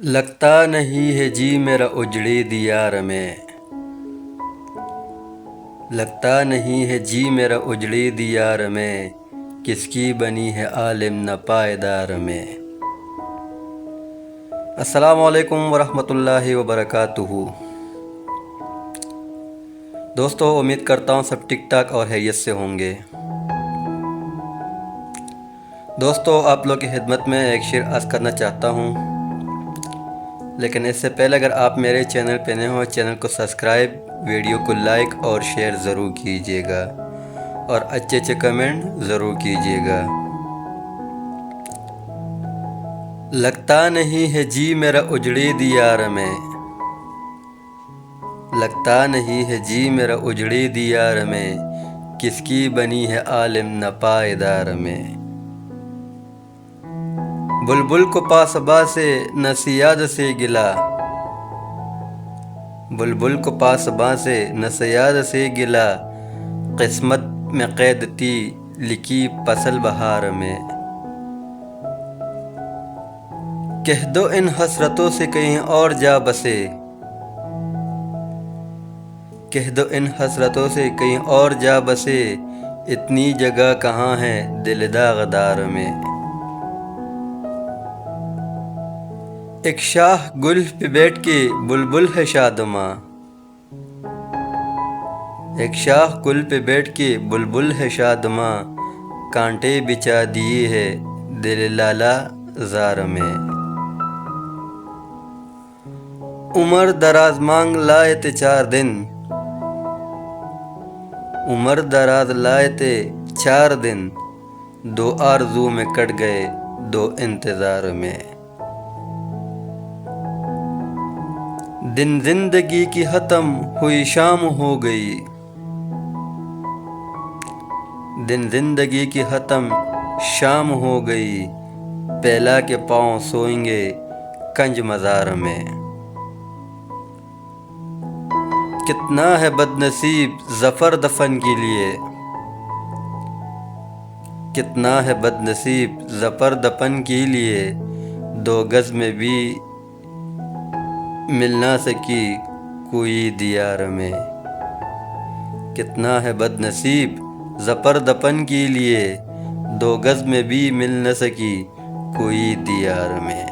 لگتا نہیں ہے جی میرا اجڑی دیار میں، لگتا نہیں ہے جی میرا اجڑی دیار میں، کس کی بنی ہے عالم نہ پائیدار میں۔ السلام علیکم ورحمۃ اللہ وبرکاتہ۔ دوستو، امید کرتا ہوں سب ٹک ٹاک اور خیریت سے ہوں گے۔ دوستو، آپ لوگ کی خدمت میں ایک شعر عرض کرنا چاہتا ہوں، لیکن اس سے پہلے اگر آپ میرے چینل پہ نئے ہو، چینل کو سبسکرائب، ویڈیو کو لائک اور شیئر ضرور کیجیے گا، اور اچھے اچھے کمنٹ ضرور کیجیے گا۔ لگتا نہیں ہے جی میرا اجڑی دیار میں، لگتا نہیں ہے جی میرا اجڑی دیار میں، کس کی بنی ہے عالم نہ پائیدار میں۔ بلبل کو پاسباں سے نہ صیاد سے گلا، بلبل کو پاسباں سے نہ صیاد سے گلا، قسمت میں قید تھی لکھی فصل بہار میں۔ کہہ دو ان حسرتوں سے کہیں اور جا بسے، کہہ دو ان حسرتوں سے کہیں اور جا بسے، اتنی جگہ کہاں ہے دل داغدار میں۔ ایک شاخ گل پہ بیٹھ کے بلبل ہے شادماں، ایک شاخ گل پہ بیٹھ کے بلبل ہے شادماں، کانٹے بچھا دیے ہے دل لالا زار میں۔ عمر دراز مانگ لائے تھے 4 دن، عمر دراز لائے تھے 4 دن، 2 آرزو میں کٹ گئے 2 انتظار میں۔ دن زندگی کی ختم ہوئی شام ہو گئی، دن زندگی کی ختم شام ہو گئی، پہلا کے پاؤں سوئیں گے کنج مزار میں۔ کتنا ہے بد نصیب ظفر دفن کے لیے، کتنا ہے بد نصیب ظفر دفن کے لیے، 2 گز میں بھی مل نہ سکی کوئی دیار میں۔ کتنا ہے بد نصیب ظفر دفن کے لیے، 2 گز میں بھی مل نہ سکی کوئی دیار میں۔